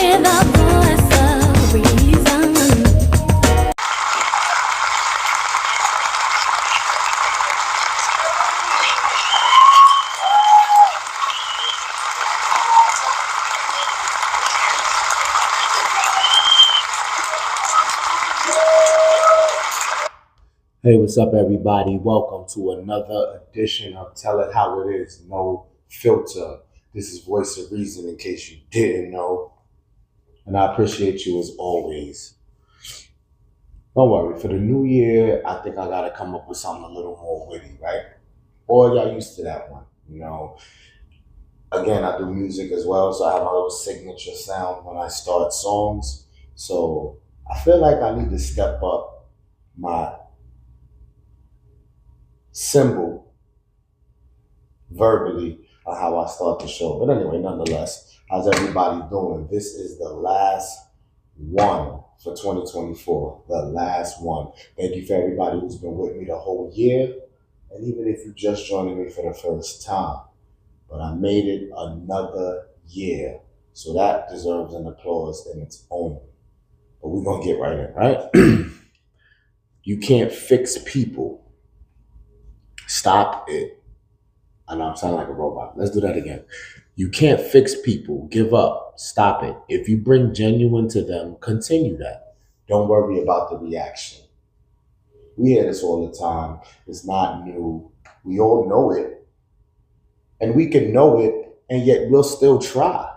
hear the voice of reason. Hey, what's up, everybody? Welcome to another edition of Tell It How It Is, No Filter. This is Voice of Reason, in case you didn't know. And I appreciate you as always. Don't worry, for the new year, I think I got to come up with something a little more witty, right? Or y'all used to that one, you know. Again, I do music as well, so I have my little signature sound when I start songs. So I feel like I need to step up my symbol verbally on how I start the show. But anyway, nonetheless, how's everybody doing? This is the last one for 2024. The last one. Thank you for everybody who's been with me the whole year. And even if you're just joining me for the first time. But I made it another year. So that deserves an applause in its own. But we're going to get right in, right? You can't fix people. Stop it. I know I'm sounding like a robot. Let's do that again. You can't fix people. Give up. Stop it. If you bring genuine to them, continue that. Don't worry about the reaction. We hear this all the time. It's not new. We all know it. And we can know it, and yet we'll still try.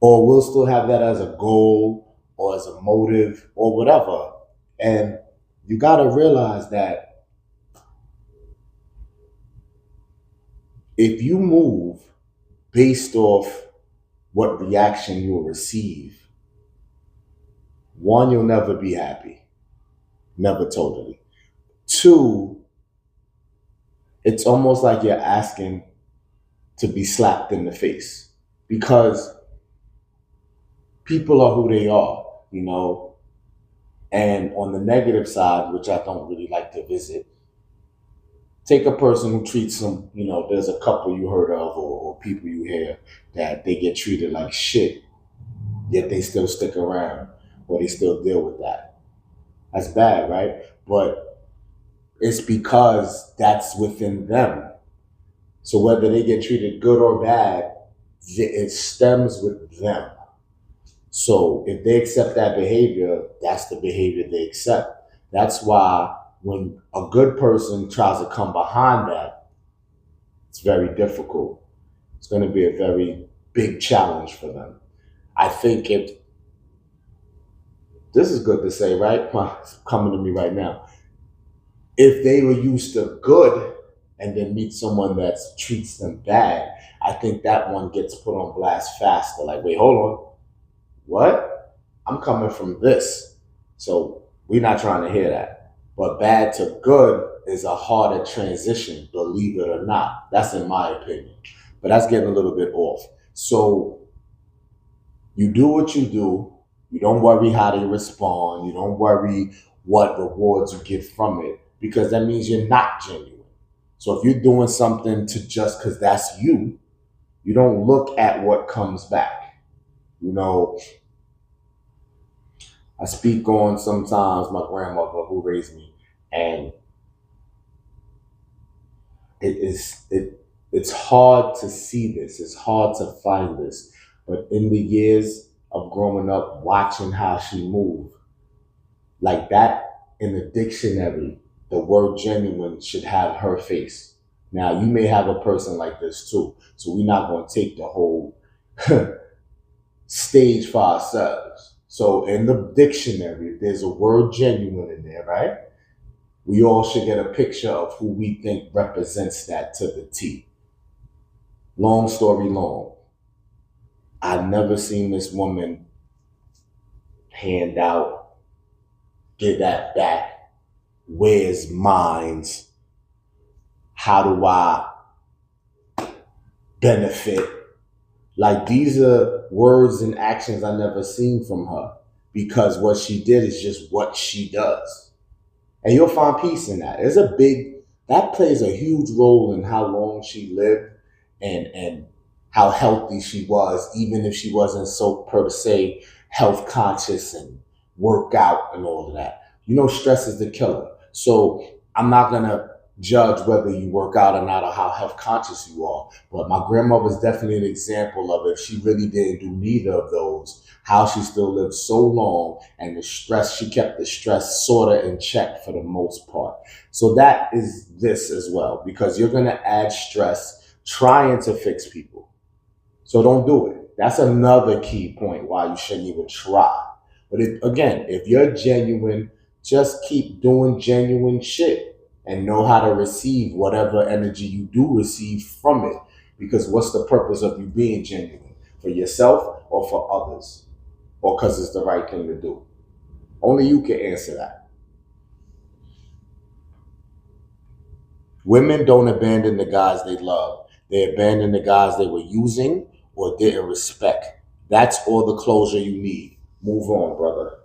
Or we'll still have that as a goal or as a motive or whatever. And you got to realize that if you move based off what reaction you'll receive, one, you'll never be happy. Never totally. Two, it's almost like you're asking to be slapped in the face because people are who they are, you know? And on the negative side, which I don't really like to visit, take a person who treats them, you know, there's a couple you heard of or people you hear that they get treated like shit, yet they still stick around or they still deal with that. That's bad, right? But it's because that's within them. So whether they get treated good or bad, it stems with them. So if they accept that behavior, that's the behavior they accept. That's why when a good person tries to come behind that, it's very difficult. It's going to be a very big challenge for them. I think if this is good to say, right? It's coming to me right now. If they were used to good and then meet someone that treats them bad, I think that one gets put on blast faster. Like, wait, hold on. What? I'm coming from this. So we're not trying to hear that. But bad to good is a harder transition, believe it or not. That's in my opinion. But that's getting a little bit off. So you do what you do. You don't worry how they respond. You don't worry what rewards you get from it because that means you're not genuine. So if you're doing something to just because that's you, you don't look at what comes back. You know, I speak on sometimes my grandmother who raised me, and it's hard to see this. It's hard to find this. But in the years of growing up, watching how she moved, like that in the dictionary, the word genuine should have her face. Now, you may have a person like this too. So we're not going to take the whole stage for ourselves. So in the dictionary, there's a word genuine in there, right? We all should get a picture of who we think represents that to the T. Long story long, I've never seen this woman hand out, get that back, where's mines, how do I benefit? Like these are words and actions I never seen from her because what she did is just what she does. And you'll find peace in that. That plays a huge role in how long she lived and how healthy she was, even if she wasn't so per se health conscious and work out and all of that. You know, stress is the killer. So I'm not gonna judge whether you work out or not or how health conscious you are. But my grandma was definitely an example of if she really didn't do neither of those, how she still lived so long and the stress, she kept the stress sort of in check for the most part. So that is this as well, because you're gonna add stress trying to fix people. So don't do it. That's another key point why you shouldn't even try. But again, if you're genuine, just keep doing genuine shit and know how to receive whatever energy you do receive from it. Because what's the purpose of you being genuine? For yourself or for others? Or because it's the right thing to do? Only you can answer that. Women don't abandon the guys they love. They abandon the guys they were using or didn't respect. That's all the closure you need. Move on, brother.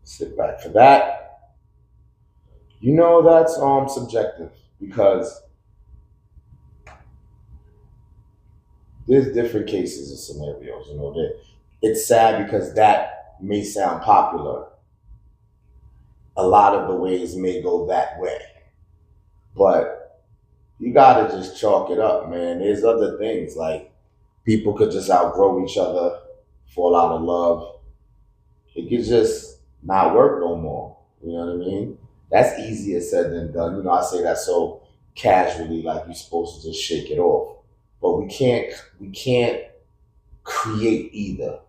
Sit back for that. You know that's subjective because there's different cases and scenarios. You know that it's sad because that may sound popular. A lot of the ways may go that way, but you gotta just chalk it up, man. There's other things like people could just outgrow each other, fall out of love. It could just not work no more. You know what I mean? That's easier said than done. You know, I say that so casually, like you're supposed to just shake it off. But we can't create either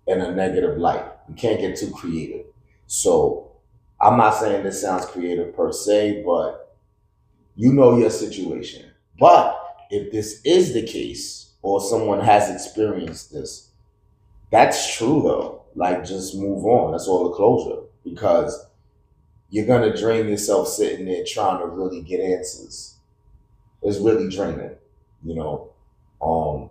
in a negative light. We can't get too creative. So I'm not saying this sounds creative per se, but you know your situation. But if this is the case, or someone has experienced this, that's true though. Like just move on. That's all the closure. Because you're gonna drain yourself sitting there trying to really get answers. It's really draining, you know. Um,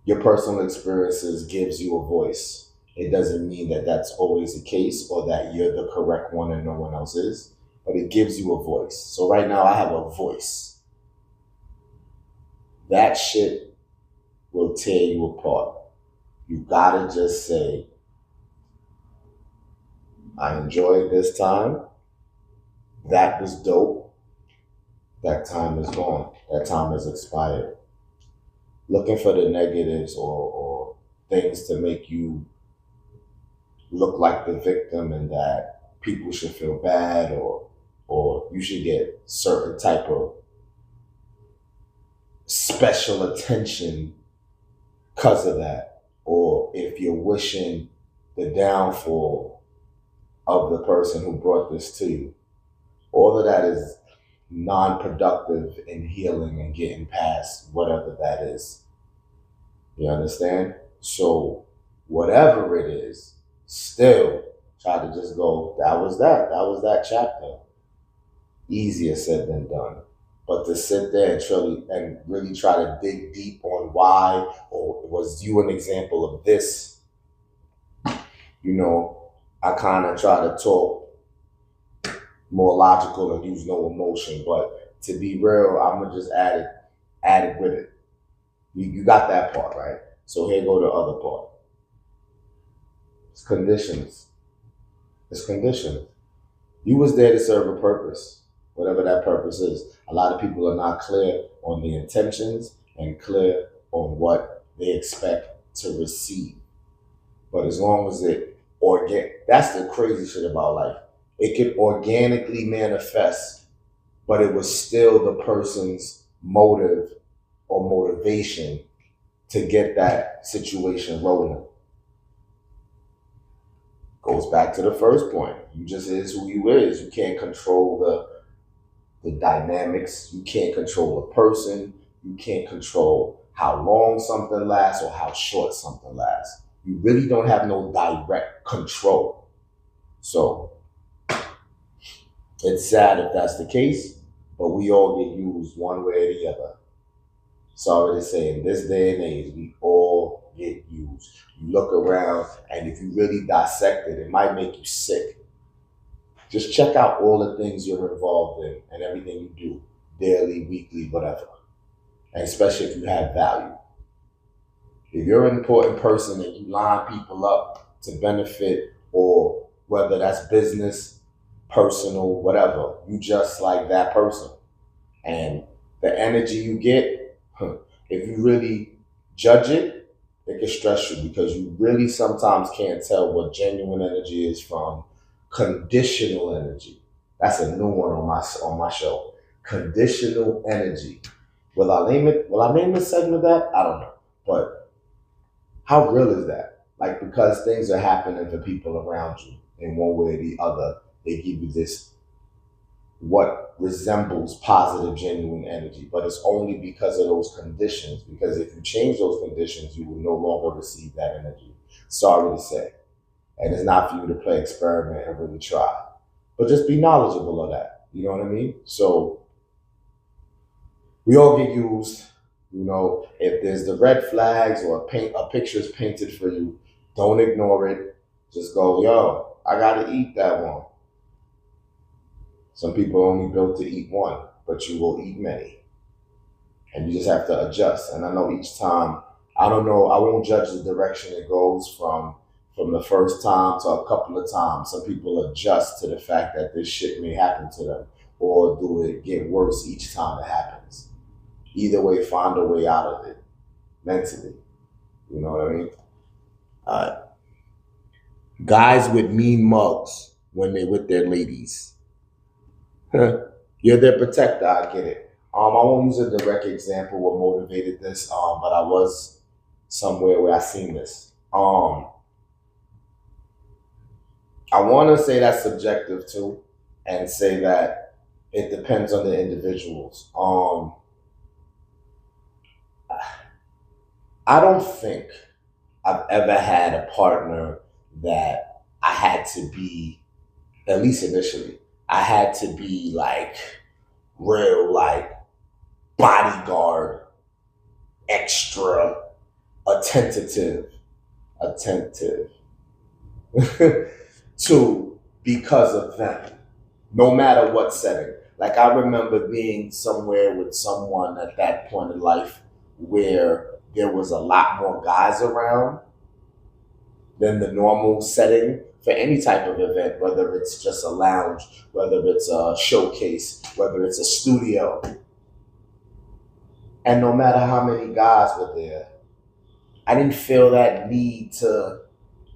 your personal experiences gives you a voice. It doesn't mean that that's always the case or that you're the correct one and no one else is, but it gives you a voice. So right now I have a voice. That shit will tear you apart. You gotta just say, I enjoyed this time. That was dope. That time is gone. That time has expired. Looking for the negatives or things to make you look like the victim and that people should feel bad or you should get certain type of special attention because of that. Or if you're wishing the downfall of the person who brought this to you. All of that is non-productive in healing and getting past whatever that is. You understand? So whatever it is, still try to just go, that was that. That was that chapter. Easier said than done. But to sit there and really try to dig deep on why, or was you an example of this? You know, I kind of try to talk more logical and use no emotion. But to be real, I'm gonna just add it with it. You got that part, right? So here go the other part. It's conditions. It's conditions. You was there to serve a purpose, whatever that purpose is. A lot of people are not clear on the intentions and clear on what they expect to receive. But as long as that's the crazy shit about life. It can organically manifest, but it was still the person's motive or motivation to get that situation rolling. Goes back to the first point. You just is who you is. You can't control the dynamics. You can't control a person. You can't control how long something lasts or how short something lasts. You really don't have no direct control. So it's sad if that's the case, but we all get used one way or the other. Sorry to say, in this day and age, we all get used. You look around, and if you really dissect it, it might make you sick. Just check out all the things you're involved in and everything you do. daily, weekly, whatever. And especially if you have value. If you're an important person and you line people up to benefit, or whether that's business, personal, whatever, you just like that person. And the energy you get, if you really judge it, it can stress you because you really sometimes can't tell what genuine energy is from conditional energy. That's a new one on my show. Conditional energy. Will I name it? Will I name the segment that? I don't know. But how real is that? Like, because things are happening for people around you in one way or the other, they give you this what resembles positive, genuine energy, but it's only because of those conditions. Because if you change those conditions, you will no longer receive that energy. Sorry to say. And it's not for you to play experiment and really try. But just be knowledgeable of that. You know what I mean? So we all get used. You know, if there's the red flags or a picture is painted for you, don't ignore it. Just go, yo, I gotta eat that one. Some people are only built to eat one, but you will eat many. And you just have to adjust. And I know each time, I don't know, I won't judge the direction it goes from the first time to a couple of times. Some people adjust to the fact that this shit may happen to them, or do it get worse each time it happens. Either way, find a way out of it mentally. You know what I mean? Uh, Guys with mean mugs when they're with their ladies. You're their protector. I get it. I won't use a direct example what motivated this, but I was somewhere where I seen this. I want to say that's subjective too, and say that it depends on the individuals. I don't think I've ever had a partner that I had to be, at least initially, I had to be like real, like bodyguard, extra attentive to because of them, no matter what setting. Like I remember being somewhere with someone at that point in life where there was a lot more guys around than the normal setting for any type of event, whether it's just a lounge, whether it's a showcase, whether it's a studio. And no matter how many guys were there, I didn't feel that need to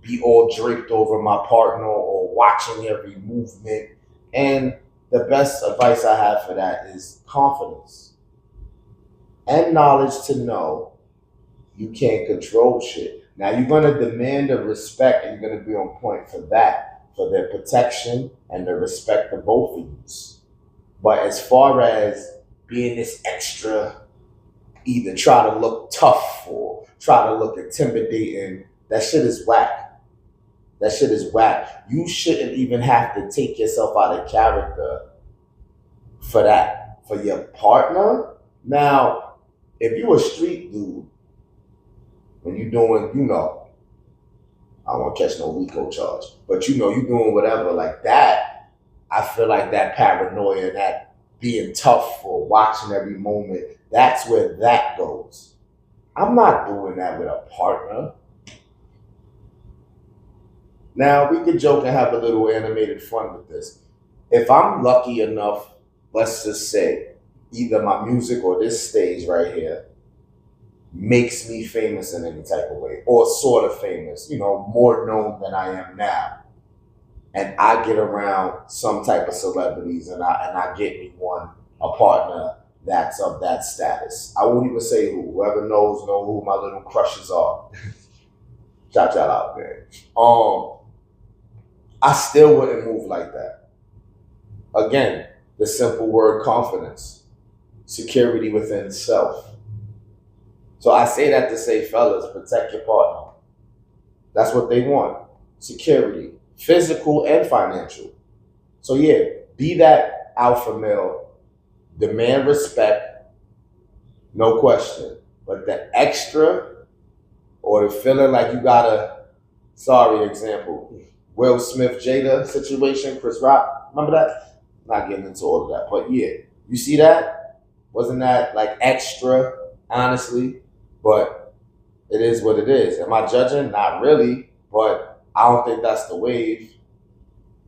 be all draped over my partner or watching every movement. And the best advice I have for that is confidence and knowledge to know you can't control shit. Now you're gonna demand the respect and you're gonna be on point for that, for their protection and the respect of both of you. But as far as being this extra, either try to look tough or try to look intimidating, that shit is whack. That shit is whack. You shouldn't even have to take yourself out of character for that. For your partner. Now, if you a street dude, when you doing, I don't want to catch no RICO charge, but you doing whatever like that, I feel like that paranoia, that being tough or watching every moment, that's where that goes. I'm not doing that with a partner. Now, we could joke and have a little animated fun with this. If I'm lucky enough, let's just say, either my music or this stage right here makes me famous in any type of way, or sort of famous, more known than I am now. And I get around some type of celebrities and I get me a partner that's of that status. I won't even say who. Whoever knows know who my little crushes are. Shout out, man. I still wouldn't move like that. Again, the simple word confidence, security within self. So I say that to say, fellas, protect your partner. That's what they want. Security, physical and financial. So yeah, be that alpha male, demand respect, no question. But the extra or the feeling like you gotta, sorry example, Will Smith, Jada situation, Chris Rock, remember that? Not getting into all of that, but yeah, you see that? Wasn't that like extra, honestly? But it is what it is. Am I judging? Not really, but I don't think that's the wave,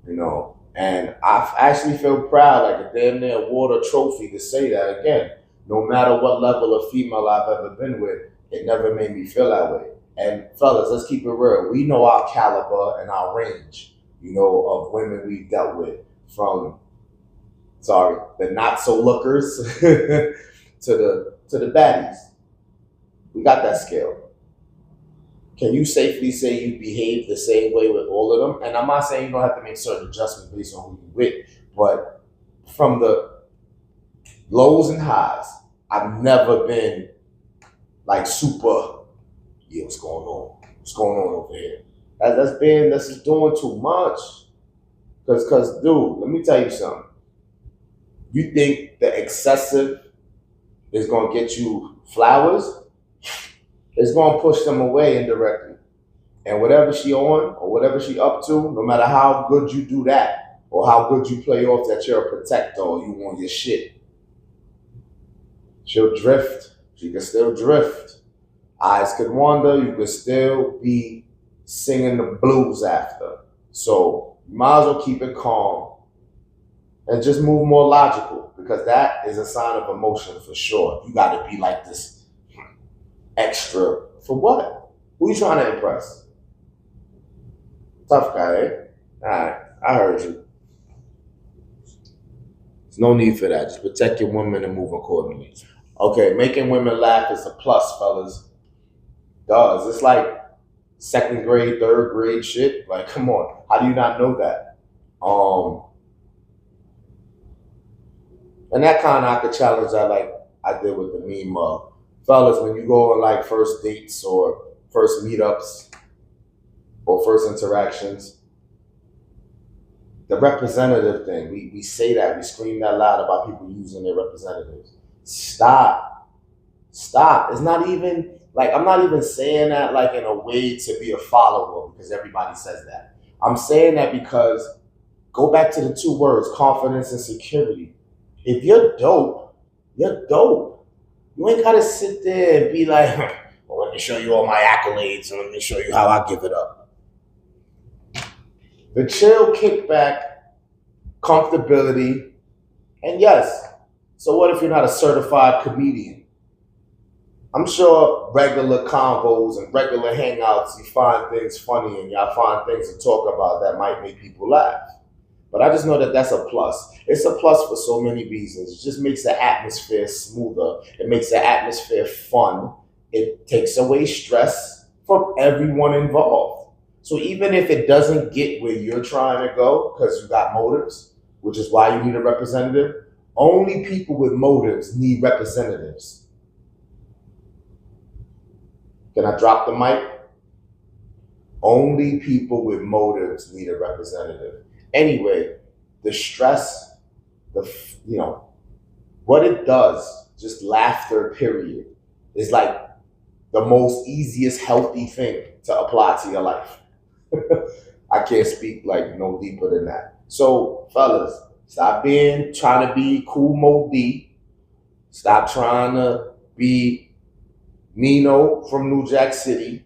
you know. And I actually feel proud, like a damn near award or trophy to say that again. No matter what level of female I've ever been with, it never made me feel that way. And fellas, let's keep it real. We know our caliber and our range, you know, of women we've dealt with, from the not so lookers to the baddies. We got that scale. Can you safely say you behave the same way with all of them? And I'm not saying you don't have to make certain adjustments based on who you're with, but from the lows and highs, I've never been like super, yeah, what's going on? What's going on over here? That's just doing too much. Cause dude, let me tell you something. You think the excessive is gonna get you flowers? It's gonna push them away indirectly. And whatever she on or whatever she up to, no matter how good you do that or how good you play off that you're a protector or you want your shit, she'll drift. She can still drift. Eyes could wander. You could still be singing the blues after. So you might as well keep it calm and just move more logical, because that is a sign of emotion for sure. You got to be like this extra for what? Who you trying to impress? Tough guy, eh? All right, I heard you. There's no need for that. Just protect your women and move accordingly. Okay, making women laugh is a plus, fellas. Does it's like second grade, third grade shit? Like, come on, how do you not know that? And that kind of I could challenge that, like I did with the meme of fellas, when you go on like first dates or first meetups or first interactions, the representative thing, we say that, we scream that loud about people using their representatives. Stop. Stop. It's not even like, I'm not even saying that like in a way to be a follower because everybody says that. I'm saying that because go back to the two words, confidence and security. If you're dope, you're dope. You ain't gotta sit there and be like, well, let me show you all my accolades and let me show you how I give it up. The chill, kickback, comfortability, and yes, so what if you're not a certified comedian? I'm sure regular convos and regular hangouts, you find things funny and y'all find things to talk about that might make people laugh. But I just know that that's a plus. It's a plus for so many reasons. It just makes the atmosphere smoother. It makes the atmosphere fun. It takes away stress from everyone involved. So even if it doesn't get where you're trying to go because you got motives, which is why you need a representative, only people with motives need representatives. Can I drop the mic? Only people with motives need a representative. Anyway, the stress, what it does, just laughter, period, is like the most easiest healthy thing to apply to your life. I can't speak like no deeper than that. So, fellas, stop trying to be cool Mo D. Stop trying to be Nino from New Jack City.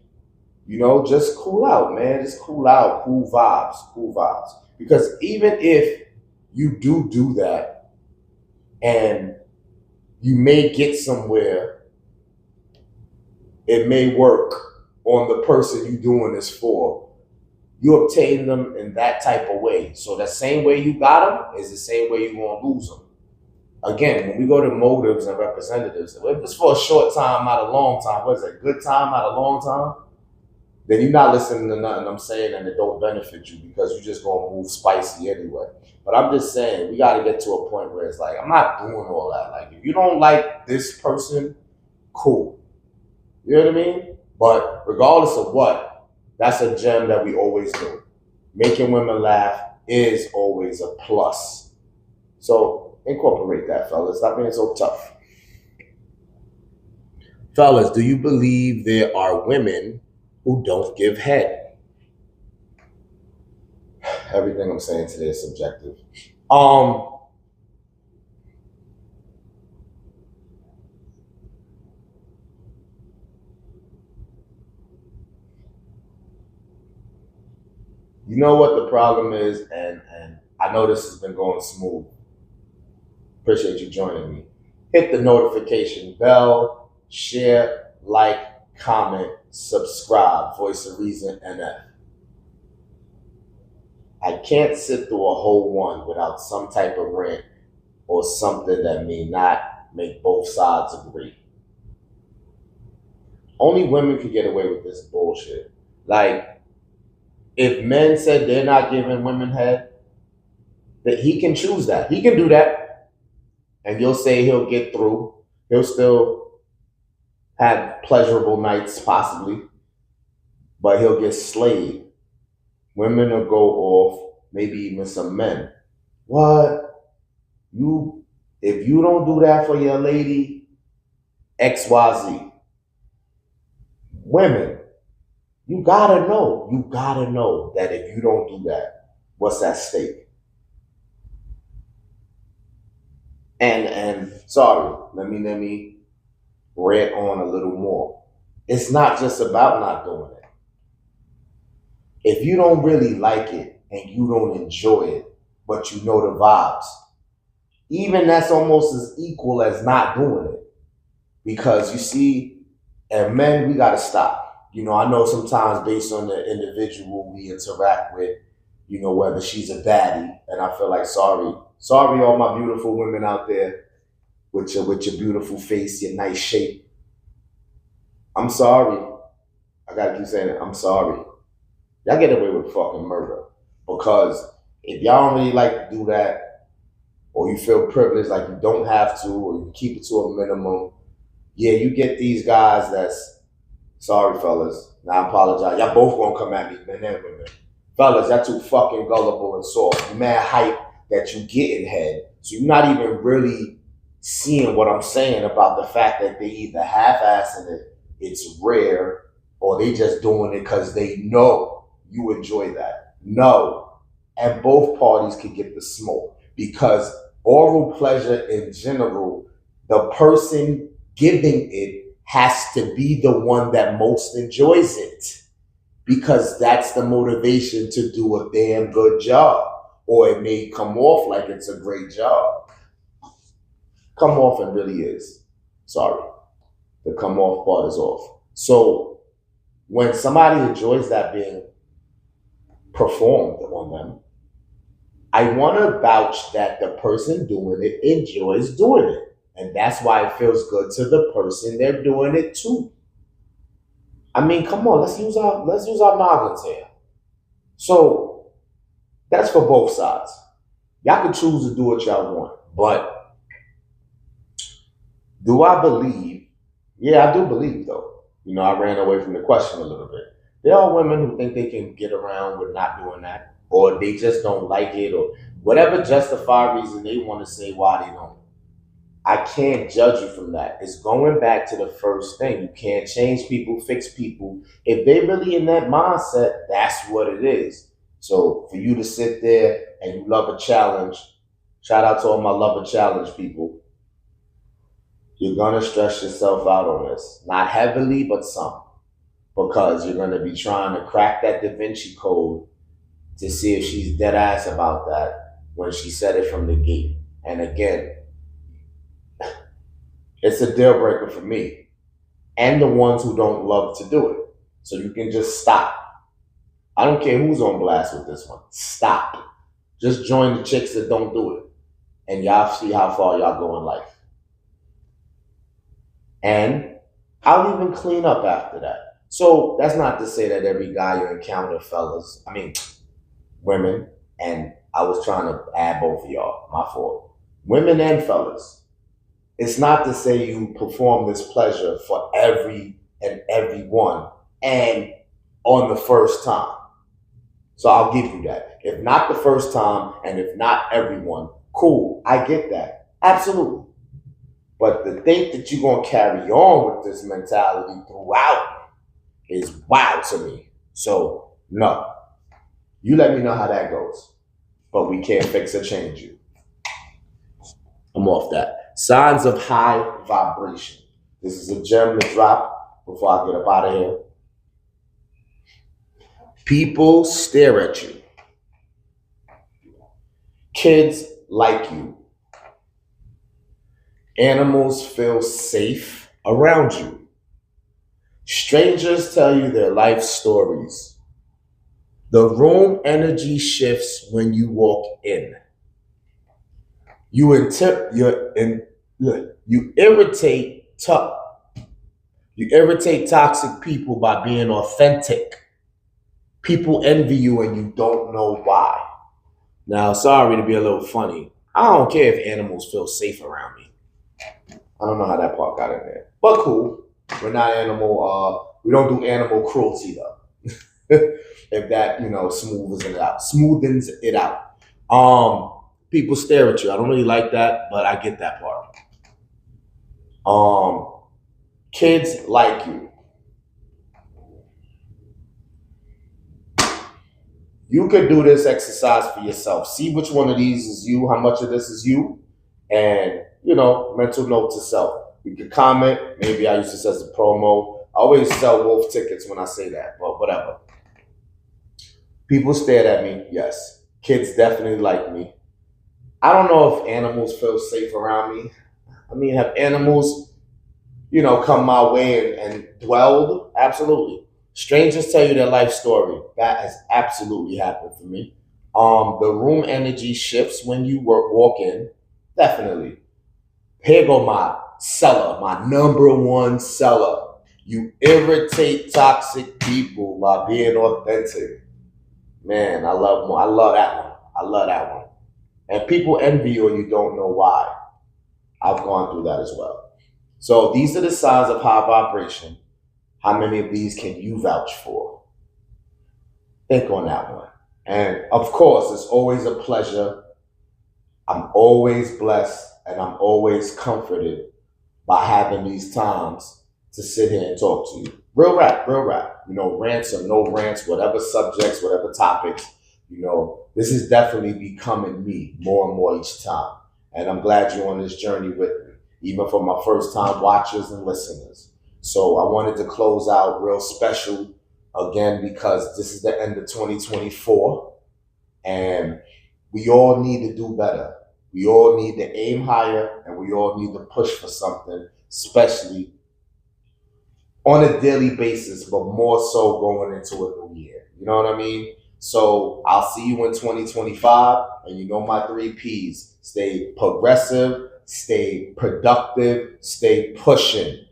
Just cool out, man. Just cool out. Cool vibes. Cool vibes. Because even if you do that and you may get somewhere, it may work on the person you're doing this for. You obtain them in that type of way. So the same way you got them is the same way you're going to lose them. Again, when we go to motives and representatives, if it's for a short time, not a long time, what is it, good time, not a long time? Then you're not listening to nothing I'm saying and it don't benefit you because you're just going to move spicy anyway. But I'm just saying, we got to get to a point where it's like, I'm not doing all that. Like, if you don't like this person, cool. You know what I mean? But regardless of what, that's a gem that we always do. Making women laugh is always a plus. So incorporate that, fellas. Stop being so tough. Fellas, do you believe there are women who don't give head? Everything I'm saying today is subjective. You know what the problem is, and I know this has been going smooth. Appreciate you joining me. Hit the notification bell, share, like, comment, subscribe. Voice of Reason NF. I can't sit through a whole one without some type of rant or something that may not make both sides agree. Only women can get away with this bullshit. Like, if men said they're not giving women head, that he can choose that. He can do that. And you'll say he'll get through. He'll still have pleasurable nights, possibly, but he'll get slayed. Women will go off, maybe even some men. What? If you don't do that for your lady, XYZ. Women, you gotta know that if you don't do that, what's at stake? And sorry, let me rant on a little more. It's not just about not doing it. If you don't really like it and you don't enjoy it, but you know the vibes, even that's almost as equal as not doing it. Because you see, and men, we gotta stop. I know sometimes based on the individual we interact with, whether she's a baddie, and I feel like sorry all my beautiful women out there with your beautiful face, your nice shape. I'm sorry. I gotta keep saying it. I'm sorry. Y'all get away with fucking murder. Because if y'all don't really like to do that, or you feel privileged like you don't have to, or you keep it to a minimum, yeah, you get these guys that's, sorry fellas, now I apologize. Y'all both gonna come at me, men and women. Fellas, y'all too fucking gullible and soft. You mad hype that you get in head. So you're not even really seeing what I'm saying about the fact that they either half-assing it, it's rare, or they just doing it because they know you enjoy that. No. And both parties can get the smoke. Because oral pleasure in general, the person giving it has to be the one that most enjoys it. Because that's the motivation to do a damn good job. Or it may come off like it's a great job. Come off and really is. Sorry. The come off part is off. So when somebody enjoys that being performed on them, I want to vouch that the person doing it enjoys doing it. And that's why it feels good to the person they're doing it to. I mean, come on, let's use our noggins here. So that's for both sides. Y'all can choose to do what y'all want. But do I believe? Yeah, I do believe though. I ran away from the question a little bit. There are women who think they can get around with not doing that, or they just don't like it, or whatever justified reason they want to say why they don't. I can't judge you from that. It's going back to the first thing. You can't change people, fix people. If they really in that mindset, that's what it is. So for you to sit there and you love a challenge, shout out to all my love a challenge people. You're going to stress yourself out on this. Not heavily, but some. Because you're going to be trying to crack that Da Vinci Code to see if she's dead ass about that when she said it from the gate. And again, it's a deal breaker for me and the ones who don't love to do it. So you can just stop. I don't care who's on blast with this one. Stop. Just join the chicks that don't do it. And y'all see how far y'all go in life. And I'll even clean up after that. So that's not to say that every guy you encounter, women, and I was trying to add both of y'all, my fault. Women and fellas. It's not to say you perform this pleasure for every and everyone and on the first time. So I'll give you that. If not the first time and if not everyone, cool, I get that. Absolutely. But to think that you're going to carry on with this mentality throughout is wild to me. So, no. You let me know how that goes. But we can't fix or change you. I'm off that. Signs of high vibration. This is a gem to drop before I get up out of here. People stare at you. Kids like you. Animals feel safe around you. Strangers tell you their life stories. The room energy shifts when you walk in. You you irritate you irritate toxic people by being authentic. People envy you and you don't know why. Now, sorry to be a little funny. I don't care if animals feel safe around me. I don't know how that part got in there, but cool. We're not animal. We don't do animal cruelty though. If that smoothens it out. People stare at you. I don't really like that, but I get that part. Um, Kids like you. You could do this exercise for yourself. See which one of these is you, how much of this is you, and mental note to self. You can comment. Maybe I use this as a promo. I always sell wolf tickets when I say that, but whatever. People stared at me, yes. Kids definitely like me. I don't know if animals feel safe around me. I mean, have animals, come my way and dwelled? Absolutely. Strangers tell you their life story. That has absolutely happened for me. The room energy shifts when you walk in. Definitely. Here go my seller, my number one seller. You irritate toxic people by being authentic. Man, I love that one. I love that one. And people envy you and you don't know why. I've gone through that as well. So these are the signs of high vibration. How many of these can you vouch for? Think on that one. And of course, it's always a pleasure. I'm always blessed and I'm always comforted by having these times to sit here and talk to you. Real rap, real rap. Rants or no rants, whatever subjects, whatever topics, this is definitely becoming me more and more each time. And I'm glad you're on this journey with me, even for my first time watchers and listeners. So I wanted to close out real special again because this is the end of 2024 and we all need to do better. We all need to aim higher and we all need to push for something, especially on a daily basis, but more so going into a new year. You know what I mean? So I'll see you in 2025 and my 3 Ps. Stay progressive, stay productive, stay pushing.